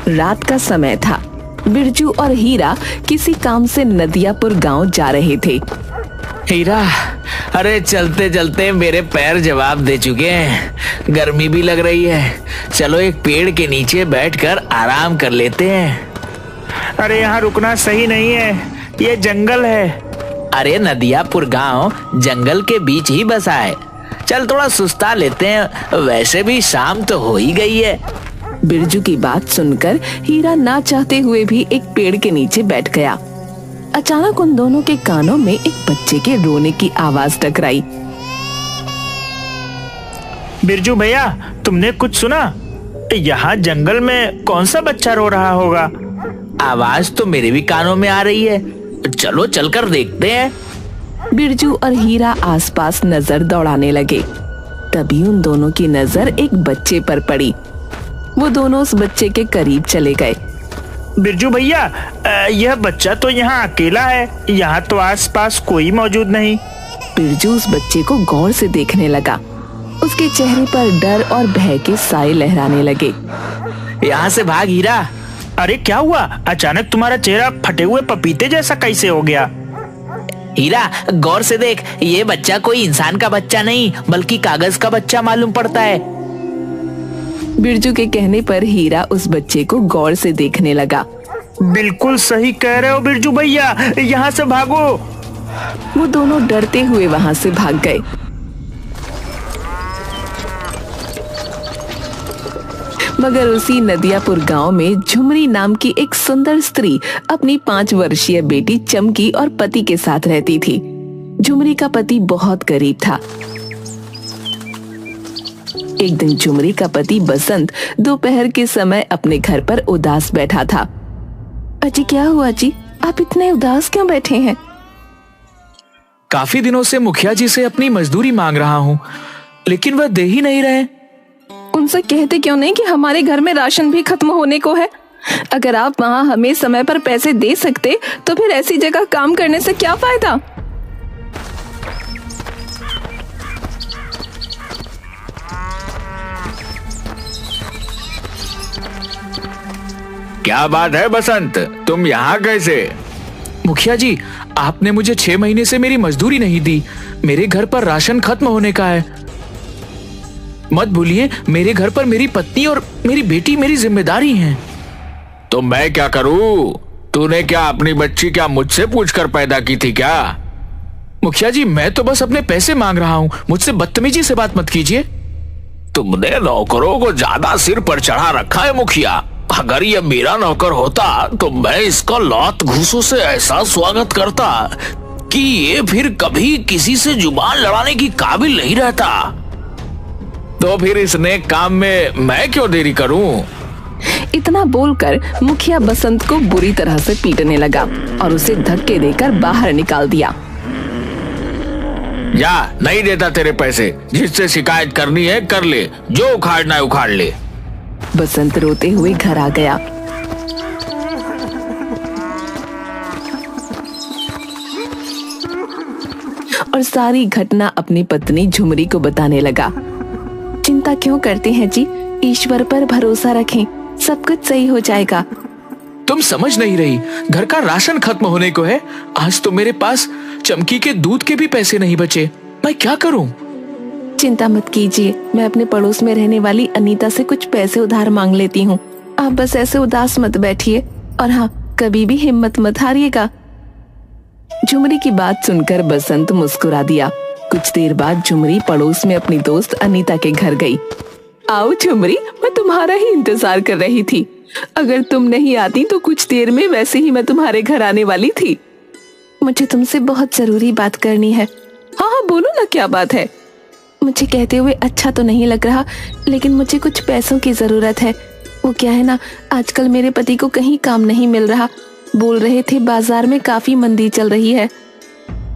रात का समय था। बिरजू और हीरा किसी काम से नदियापुर गांव जा रहे थे। हीरा, अरे चलते चलते मेरे पैर जवाब दे चुके हैं, गर्मी भी लग रही है। चलो एक पेड़ के नीचे बैठकर आराम कर लेते हैं। अरे यहाँ रुकना सही नहीं है, ये जंगल है। अरे नदियापुर गांव जंगल के बीच ही बसा है। चल थोड़ा सुस्ता लेते हैं, वैसे भी शाम तो हो ही गई है। बिरजू की बात सुनकर हीरा ना चाहते हुए भी एक पेड़ के नीचे बैठ गया। अचानक उन दोनों के कानों में एक बच्चे के रोने की आवाज टकराई। बिरजू भैया, तुमने कुछ सुना? यहाँ जंगल में कौन सा बच्चा रो रहा होगा? आवाज तो मेरे भी कानों में आ रही है, चलो चलकर देखते हैं। बिरजू और हीरा आसपास नजर दौड़ाने लगे। तभी उन दोनों की नजर एक बच्चे पर पड़ी। वो दोनों उस बच्चे के करीब चले गए। बिरजू भैया, यह बच्चा तो यहाँ अकेला है, यहाँ तो आसपास कोई मौजूद नहीं। बिरजू उस बच्चे को गौर से देखने लगा। उसके चेहरे पर डर और भय के साए लहराने लगे। यहाँ से भाग हीरा। अरे क्या हुआ? अचानक तुम्हारा चेहरा फटे हुए पपीते जैसा कैसे हो गया? हीरा, गौर से देख, ये बच्चा कोई इंसान का बच्चा नहीं बल्कि कागज का बच्चा मालूम पड़ता है। बिरजू के कहने पर हीरा उस बच्चे को गौर से देखने लगा। बिल्कुल सही कह रहे हो बिरजू भैया, यहाँ से भागो। वो दोनों डरते हुए वहाँ से भाग गए। मगर उसी नदियापुर गांव में झुमरी नाम की एक सुंदर स्त्री अपनी 5 वर्षीय बेटी चमकी और पति के साथ रहती थी। झुमरी का पति बहुत गरीब था। एक दिन झुमरी का पति बसंत दोपहर के समय अपने घर पर उदास बैठा था। अजी क्या हुआ जी, आप इतने उदास क्यों बैठे हैं? काफी दिनों से मुखिया जी से अपनी मजदूरी मांग रहा हूँ, लेकिन वह दे ही नहीं रहे। उनसे कहते क्यों नहीं कि हमारे घर में राशन भी खत्म होने को है। अगर आप वहाँ हमें समय पर पैसे दे सकते तो फिर ऐसी जगह काम करने से क्या फायदा। क्या बात है बसंत, तुम यहाँ कैसे? मुखिया जी, आपने मुझे 6 महीने से मेरी मजदूरी नहीं दी। मेरे घर पर राशन खत्म होने का है। मत भूलिए, मेरे घर पर मेरी पत्नी और मेरी बेटी मेरी जिम्मेदारी हैं। तो मैं क्या करूं? तूने क्या अपनी बच्ची क्या मुझसे पूछकर पैदा की थी क्या? मुखिया जी, मैं तो बस अपने पैसे मांग रहा हूँ, मुझसे बदतमीजी से बात मत कीजिए। तुमने नौकरों को ज्यादा सिर पर चढ़ा रखा है मुखिया। अगर ये मेरा नौकर होता तो मैं इसका लात घूसों से ऐसा स्वागत करता कि ये फिर कभी किसी से जुबान लड़ाने की काबिल नहीं रहता। तो फिर इस नेक काम में मैं क्यों देरी करूं? इतना बोलकर मुखिया बसंत को बुरी तरह से पीटने लगा और उसे धक्के देकर बाहर निकाल दिया। या नहीं देता तेरे पैसे, जिससे शिकायत करनी है कर ले, जो उखाड़ना है उखाड़ ले। बसंत रोते हुए घर आ गया। और सारी घटना अपनी पत्नी झुमरी को बताने लगा। चिंता क्यों करते हैं जी, ईश्वर पर भरोसा रखें, सब कुछ सही हो जाएगा। तुम समझ नहीं रही, घर का राशन खत्म होने को है। आज तो मेरे पास चमकी के दूध के भी पैसे नहीं बचे, मैं क्या करूं? चिंता मत कीजिए, मैं अपने पड़ोस में रहने वाली अनीता से कुछ पैसे उधार मांग लेती हूँ। आप बस ऐसे उदास मत बैठिए और हाँ, कभी भी हिम्मत मत हारिएगा। झुमरी की बात सुनकर बसंत मुस्कुरा दिया। कुछ देर बाद झुमरी पड़ोस में अपनी दोस्त अनीता के घर गई। आओ झुमरी, मैं तुम्हारा ही इंतजार कर रही थी। अगर तुम नहीं आती तो कुछ देर में वैसे ही मैं तुम्हारे घर आने वाली थी। मुझे तुमसे बहुत जरूरी बात करनी है। हाँ हाँ बोलो ना, क्या बात है? मुझे कहते हुए अच्छा तो नहीं लग रहा, लेकिन मुझे कुछ पैसों की जरूरत है। वो क्या है ना, आजकल मेरे पति को कहीं काम नहीं मिल रहा। बोल रहे थे बाजार में काफी मंदी चल रही है।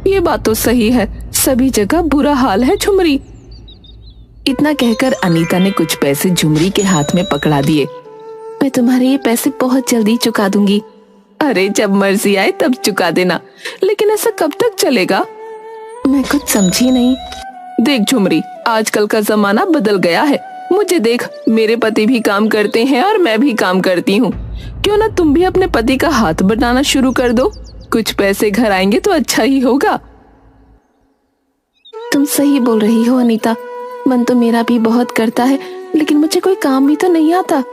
ये बात तो सही है, सभी जगह बुरा हाल है झुमरी। इतना कहकर अनीता ने कुछ पैसे झुमरी के हाथ में पकड़ा दिए। मैं तुम्हारे ये पैसे बहुत जल्दी चुका दूंगी। अरे जब मर्जी आए तब चुका देना, लेकिन ऐसा कब तक चलेगा? मैं कुछ समझी नहीं। देख झुमरी, आजकल का जमाना बदल गया है। मुझे देख, मेरे पति भी काम करते हैं और मैं भी काम करती हूँ। क्यों ना तुम भी अपने पति का हाथ बटाना शुरू कर दो, कुछ पैसे घर आएंगे तो अच्छा ही होगा। तुम सही बोल रही हो अनीता, मन तो मेरा भी बहुत करता है, लेकिन मुझे कोई काम भी तो नहीं आता।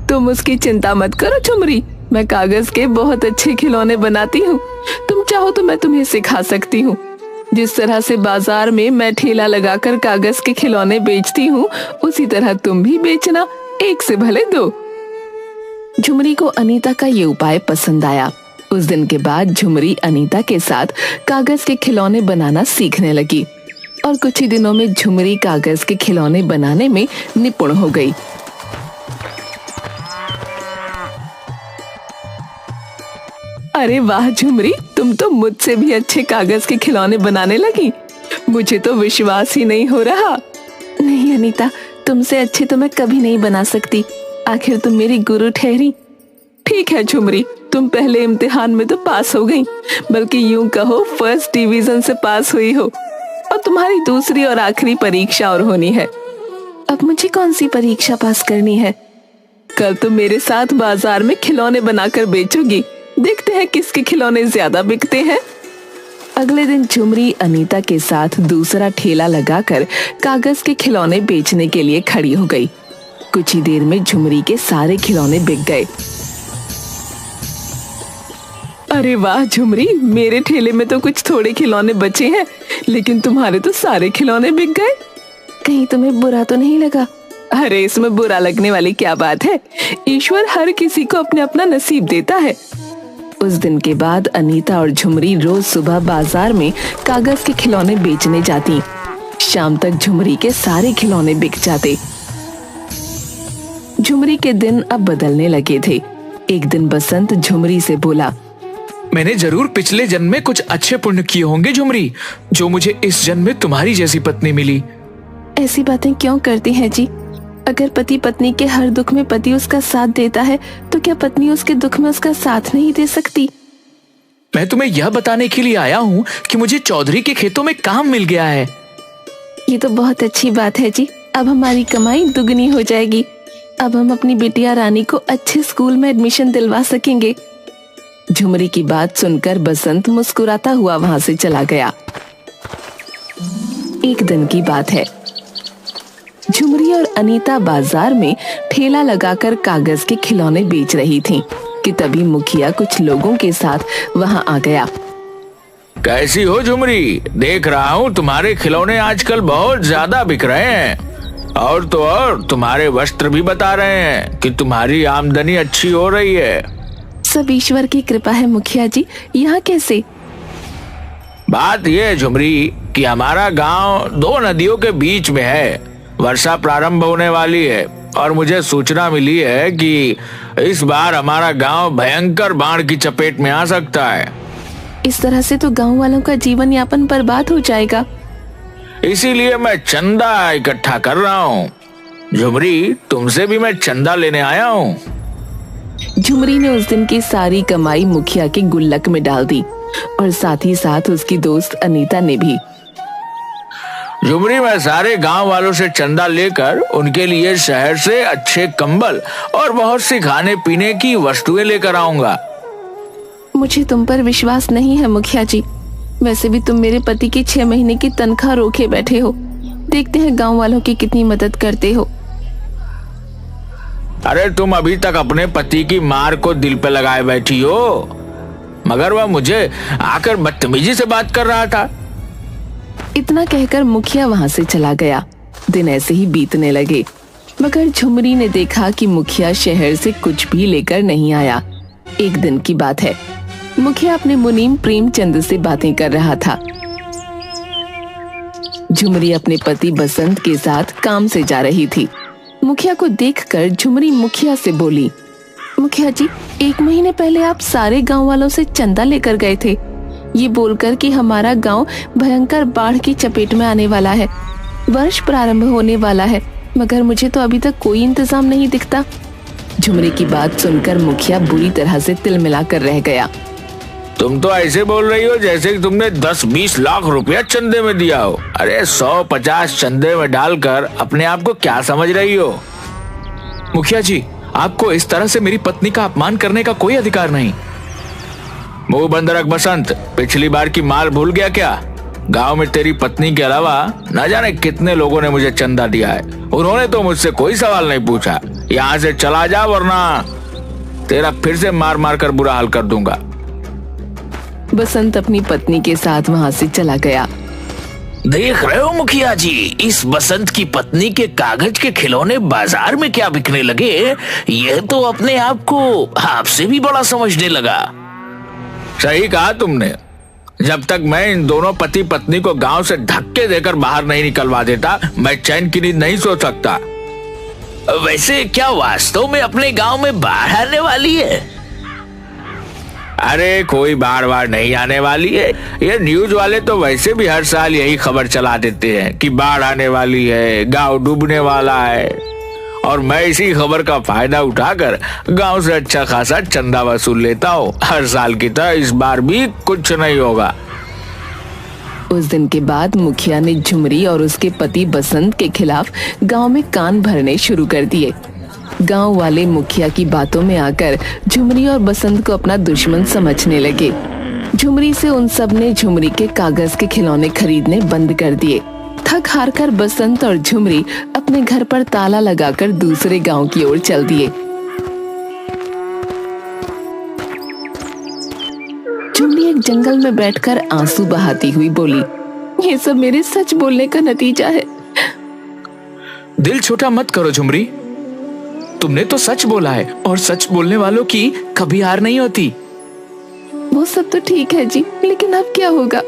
तुम उसकी चिंता मत करो झुमरी, मैं कागज के बहुत अच्छे खिलौने बनाती हूँ। तुम चाहो तो मैं तुम्हें सिखा सकती हूँ। जिस तरह से बाजार में मैं ठेला लगाकर कागज के खिलौने बेचती हूँ, उसी तरह तुम भी बेचना, एक से भले दो। झुमरी को अनीता का ये उपाय पसंद आया। उस दिन के बाद झुमरी अनीता के साथ कागज के खिलौने बनाना सीखने लगी और कुछ ही दिनों में झुमरी कागज के खिलौने बनाने में निपुण हो गई। अरे वाह झुमरी, तुम तो मुझसे भी अच्छे कागज के खिलौने बनाने लगी। मुझे तो विश्वास ही नहीं हो रहा। नहीं अनीता, तुमसे अच्छे तो मैं कभी नहीं बना सकती, आखिर तुम मेरी गुरु ठहरी। ठीक है झुमरी, तुम पहले इम्तिहान में तो पास हो गई, बल्कि यूं कहो फर्स्ट डिवीजन से पास हुई हो, और तुम्हारी दूसरी और आखिरी परीक्षा और होनी है। अब मुझे कौन सी परीक्षा पास करनी है? कल तुम मेरे साथ बाजार में खिलौने बनाकर बेचोगी, देखते हैं किसके खिलौने ज्यादा बिकते हैं। अगले दिन झुमरी अनीता के साथ दूसरा ठेला लगाकर कागज के खिलौने बेचने के लिए खड़ी हो गई। कुछ ही देर में झुमरी के सारे खिलौने बिक गए। अरे वाह झुमरी, मेरे ठेले में तो कुछ थोड़े खिलौने बचे हैं, लेकिन तुम्हारे तो सारे खिलौने बिक गए। कहीं तुम्हें बुरा तो नहीं लगा? अरे इसमें बुरा लगने वाली क्या बात है, ईश्वर हर किसी को अपना अपना नसीब देता है। उस दिन के बाद अनीता और झुमरी रोज सुबह बाजार में कागज के खिलौने बेचने जाती। शाम तक झुमरी के सारे खिलौने बिक जाते। झुमरी के दिन अब बदलने लगे थे। एक दिन बसंत झुमरी से बोला, मैंने जरूर पिछले जन्म में कुछ अच्छे पुण्य किए होंगे झुमरी, जो मुझे इस जन्म में तुम्हारी जैसी पत्नी मिली। ऐसी बातें क्यों करती हैं जी? अगर पति पत्नी के हर दुख में पति उसका साथ देता है, तो क्या पत्नी उसके दुख में उसका साथ नहीं दे सकती? मैं तुम्हें यह बताने के लिए आया हूँ कि मुझे चौधरी के खेतों में काम मिल गया है। ये तो बहुत अच्छी बात है जी, अब हमारी कमाई दुगनी हो जाएगी। अब हम अपनी बिटिया रानी को अच्छे स्कूल में एडमिशन दिलवा सकेंगे। झुमरी की बात सुनकर बसंत मुस्कुराता हुआ वहां से चला गया। एक दिन की बात है, झुमरी और अनीता बाजार में ठेला लगाकर कागज के खिलौने बेच रही थीं कि तभी मुखिया कुछ लोगों के साथ वहां आ गया। कैसी हो झुमरी? देख रहा हूँ तुम्हारे खिलौने आजकल बहुत ज्यादा बिक रहे हैं, और तो और तुम्हारे वस्त्र भी बता रहे हैं कि तुम्हारी आमदनी अच्छी हो रही है। सब ईश्वर की कृपा है मुखिया जी। यहाँ कैसे? बात यह है झुमरी कि हमारा गांव दो नदियों के बीच में है। वर्षा प्रारंभ होने वाली है और मुझे सूचना मिली है कि इस बार हमारा गांव भयंकर बाढ़ की चपेट में आ सकता है। इस तरह से तो गांव वालों का जीवन यापन बर्बाद हो जाएगा। इसीलिए मैं चंदा इकट्ठा कर रहा हूँ। झुमरी, तुमसे भी मैं चंदा लेने आया हूँ। झुमरी ने उस दिन की सारी कमाई मुखिया के गुल्लक में डाल दी और साथ ही साथ उसकी दोस्त अनीता ने भी। झुमरी, मैं सारे गांव वालों से चंदा लेकर उनके लिए शहर से अच्छे कंबल और बहुत सी खाने पीने की वस्तुएं लेकर आऊंगा। मुझे तुम पर विश्वास नहीं है मुखिया जी। वैसे भी तुम मेरे पति की 6 महीने की तनख्वाह रोके बैठे हो। देखते हैं गांव वालों की कितनी मदद करते हो। अरे तुम अभी तक अपने पति की मार को दिल पे लगाए बैठी हो, मगर वह मुझे आकर बदतमीजी से बात कर रहा था। इतना कहकर मुखिया वहां से चला गया। दिन ऐसे ही बीतने लगे, मगर झुमरी ने देखा कि मुखिया शहर से कुछ भी लेकर नहीं आया। एक दिन की बात है, मुखिया अपने मुनीम प्रेमचंद से बातें कर रहा था। झुमरी अपने पति बसंत के साथ काम से जा रही थी। मुखिया को देखकर झुमरी मुखिया से बोली, मुखिया जी, 1 महीने पहले आप सारे गांव वालों से चंदा लेकर गए थे, ये बोलकर कि हमारा गांव भयंकर बाढ़ की चपेट में आने वाला है, वर्ष प्रारंभ होने वाला है, मगर मुझे तो अभी तक कोई इंतजाम नहीं दिखता। झुमरी की बात सुनकर मुखिया बुरी तरह से तिलमिला कर रह गया। तुम तो ऐसे बोल रही हो जैसे कि तुमने 10-20 लाख रुपया चंदे में दिया हो। अरे 100-50 चंदे में डालकर अपने आप को क्या समझ रही हो? मुखिया जी, आपको इस तरह से मेरी पत्नी का अपमान करने का कोई अधिकार नहीं। मुंह बंद रख बसंत, पिछली बार की माल भूल गया क्या? गांव में तेरी पत्नी के अलावा न जाने कितने लोगों ने मुझे चंदा दिया है। उन्होंने तो मुझसे कोई सवाल नहीं पूछा। यहाँ से चला जा वरना तेरा फिर से मार मार कर बुरा हाल कर दूंगा। बसंत अपनी पत्नी के साथ वहाँ से चला गया। देख रहे हो मुखिया जी, इस बसंत की पत्नी के कागज के खिलौने बाजार में क्या बिकने लगे। यह तो अपने आप को आपसे भी बड़ा समझने लगा। सही कहा तुमने। जब तक मैं इन दोनों पति पत्नी को गांव से धक्के देकर बाहर नहीं निकलवा देता, मैं चैन की नींद नहीं सो सकता। वैसे क्या वास्तव में अपने गांव में बाढ़ आने वाली है? अरे कोई बाढ़ नहीं आने वाली है। ये न्यूज वाले तो वैसे भी हर साल यही खबर चला देते हैं कि बाढ़ आने वाली है, गांव डूबने वाला है। और मैं इसी खबर का फायदा उठाकर गांव से अच्छा खासा चंदा वसूल लेता हूँ। हर साल की तरह इस बार भी कुछ नहीं होगा। उस दिन के बाद मुखिया ने झुमरी और उसके पति बसंत के खिलाफ गांव में कान भरने शुरू कर दिए। गांव वाले मुखिया की बातों में आकर झुमरी और बसंत को अपना दुश्मन समझने लगे। झुमरी से उन सब ने झुमरी के कागज के खिलौने खरीदने बंद कर दिए। थक हार कर बसंत और झुमरी अपने घर पर ताला लगाकर दूसरे गांव की ओर चल दिए। झुमरी एक जंगल में बैठकर आंसू बहाती हुई बोली, ये सब मेरे सच बोलने का नतीजा है। दिल छोटा मत करो झुमरी, तुमने तो सच बोला है और सच बोलने वालों की कभी हार नहीं होती। वो सब तो ठीक है जी, लेकिन अब क्या होगा?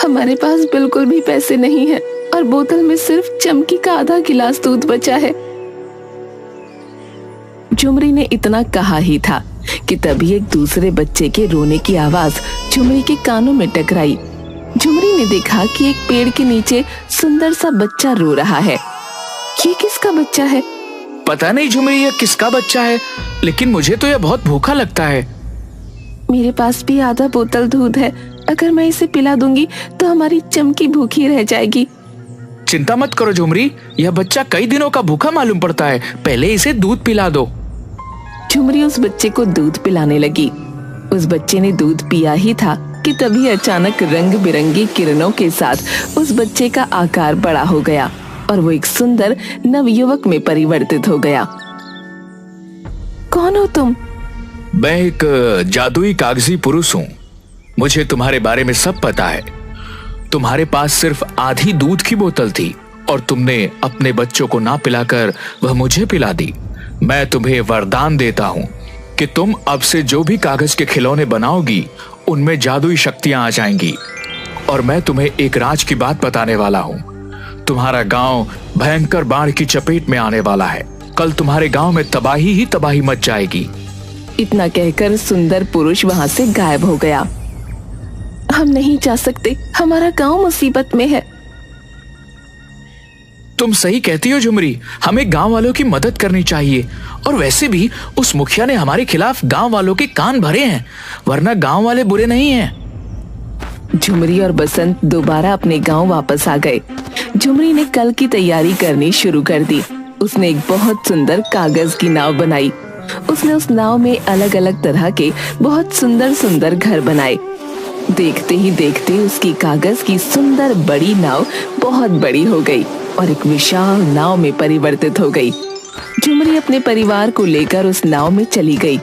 हमारे पास बिल्कुल भी पैसे नहीं है और बोतल में सिर्फ चमकी का आधा गिलास दूध बचा है। झुमरी ने इतना कहा ही था कि तभी एक दूसरे बच्चे के रोने की आवाज झुमरी के कानों में टकराई। झुमरी ने देखा कि एक पेड़ के नीचे सुंदर सा बच्चा रो रहा है। ये किसका बच्चा है? पता नहीं झुमरी ये किसका बच्चा है, लेकिन मुझे तो यह बहुत भूखा लगता है। मेरे पास भी आधा बोतल दूध है, अगर मैं इसे पिला दूंगी तो हमारी चमकी भूखी रह जाएगी। चिंता मत करो झुमरी, यह बच्चा कई दिनों का भूखा मालूम पड़ता है, पहले इसे दूध पिला दो। झुमरी उस बच्चे को दूध पिलाने लगी। उस बच्चे ने दूध पिया ही था कि तभी अचानक रंग बिरंगी किरणों के साथ उस बच्चे का आकार बड़ा हो गया और वो एक सुंदर नवयुवक में परिवर्तित हो गया। कौन हो तुम? मैं एक जादुई कागजी पुरुष हूँ। मुझे तुम्हारे बारे में सब पता है। तुम्हारे पास सिर्फ आधी दूध की बोतल थी और तुमने अपने बच्चों को ना पिलाकर वह मुझे पिला दी। मैं तुम्हें वरदान देता हूँ कि तुम अब से जो भी कागज के खिलौने बनाओगी उनमें जादुई शक्तियां आ जाएंगी। और मैं तुम्हें एक राज की बात बताने वाला हूँ। तुम्हारा गांव भयंकर बाढ़ की चपेट में आने वाला है। कल तुम्हारे गांव में तबाही ही तबाही मच जाएगी। इतना कहकर सुंदर पुरुष वहाँ से गायब हो गया। हम नहीं जा सकते, हमारा गांव मुसीबत में है। तुम सही कहती हो झुमरी, हमें गांव वालों की मदद करनी चाहिए। और वैसे भी उस मुखिया ने हमारे खिलाफ गांव वालों के कान भरे हैं, वरना गांव वाले बुरे नहीं हैं। झुमरी और बसंत दोबारा अपने गांव वापस आ गए। झुमरी ने कल की तैयारी करनी शुरू कर दी। उसने एक बहुत सुंदर कागज की नाव बनाई। उसने उस नाव में अलग अलग तरह के बहुत सुंदर सुंदर घर बनाए। देखते ही देखते उसकी कागज की सुंदर बड़ी नाव बहुत बड़ी हो गई और एक विशाल नाव में परिवर्तित हो गई। झुमरी अपने परिवार को लेकर उस नाव में चली गई।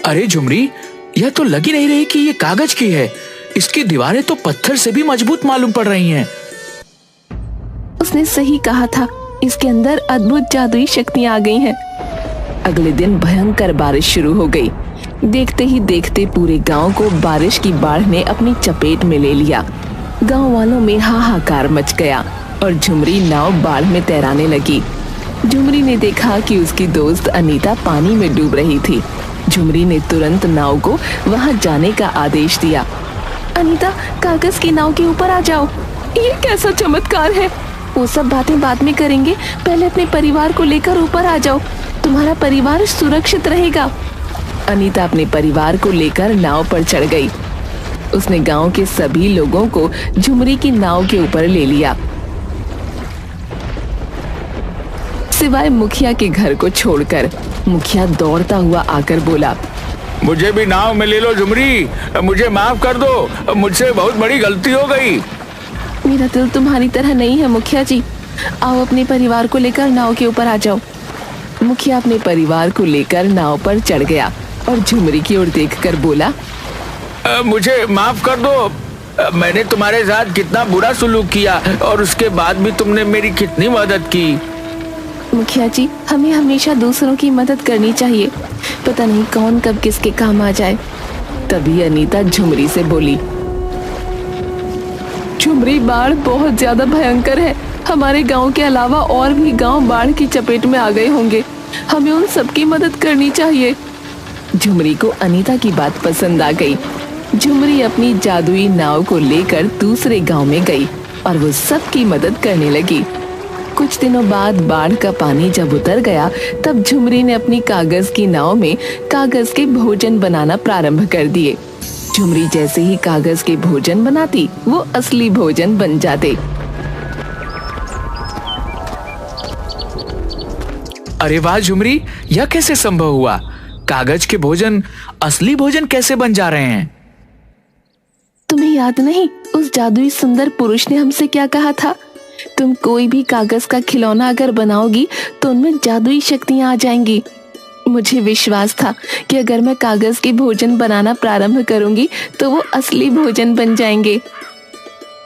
अरे झुमरी, यह तो लग ही नहीं रही कि ये कागज की है। इसकी दीवारें तो पत्थर से भी मजबूत मालूम पड़ रही हैं। उसने सही कहा था, इसके अंदर अद्भुत जादुई शक्तियां आ गई हैं। अगले दिन भयंकर बारिश शुरू हो गई। देखते ही देखते पूरे गांव को बारिश की बाढ़ ने अपनी चपेट में ले लिया। गांव वालों में हाहाकार मच गया और झुमरी नाव बाढ़ में तैराने लगी। झुमरी ने देखा कि उसकी दोस्त अनीता पानी में डूब रही थी। झुमरी ने तुरंत नाव को वहां जाने का आदेश दिया। अनीता, कागज की नाव के ऊपर आ जाओ। ये कैसा चमत्कार है? वो सब बातें बाद में करेंगे, पहले अपने परिवार को लेकर ऊपर आ जाओ। तुम्हारा परिवार सुरक्षित रहेगा। अनीता अपने परिवार को लेकर नाव पर चढ़ गई। उसने गांव के सभी लोगों को झुमरी की नाव के ऊपर ले लिया, सिवाय मुखिया के घर को छोड़कर। मुखिया दौड़ता हुआ आकर बोला, मुझे भी नाव में ले लो झुमरी, मुझे माफ कर दो, मुझसे बहुत बड़ी गलती हो गई। मेरा दिल तुम्हारी तरह नहीं है मुखिया जी, आओ अपने परिवार को लेकर नाव के ऊपर आ जाओ। मुखिया अपने परिवार को लेकर नाव पर चढ़ गया और झुमरी की ओर देखकर बोला, मुझे माफ कर दो, मैंने तुम्हारे साथ कितना बुरा सुलूक किया और उसके बाद भी तुमने मेरी कितनी मदद की। मुखिया जी, हमें हमेशा दूसरों की मदद करनी चाहिए, पता नहीं कौन कब किसके काम आ जाए। तभी अनीता झुमरी से बोली, झुमरी, बाढ़ बहुत ज्यादा भयंकर है, हमारे गांव के अलावा और भी गांव बाढ़ की चपेट में आ गए होंगे, हमें उन सबकी मदद करनी चाहिए। झुमरी को अनीता की बात पसंद आ गई। झुमरी अपनी जादुई नाव को लेकर दूसरे गांव में गई और वो सबकी मदद करने लगी। कुछ दिनों बाद बाढ़ का पानी जब उतर गया, तब झुमरी ने अपनी कागज की नाव में कागज के भोजन बनाना प्रारंभ कर दिए। झुमरी जैसे ही कागज के भोजन बनाती, वो असली भोजन बन जाते। अरे वाह झुमरी, यह कैसे संभव हुआ? कागज के भोजन असली भोजन कैसे बन जा रहे हैं? तुम्हें याद नहीं, उस जादुई सुंदर पुरुष ने हमसे क्या कहा था? तुम कोई भी कागज का खिलौना अगर बनाओगी तो उनमें जादुई शक्तियां आ जाएंगी। मुझे विश्वास था कि अगर मैं कागज के भोजन बनाना प्रारंभ करूंगी तो वो असली भोजन बन जाएंगे।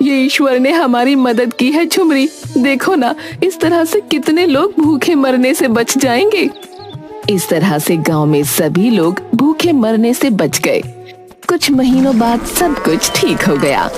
ये ईश्वर ने हमारी मदद की है झुमरी, देखो ना, इस तरह से कितने लोग भूखे मरने से बच जाएंगे। इस तरह से गांव में सभी लोग भूखे मरने से बच गए। कुछ महीनों बाद सब कुछ ठीक हो गया।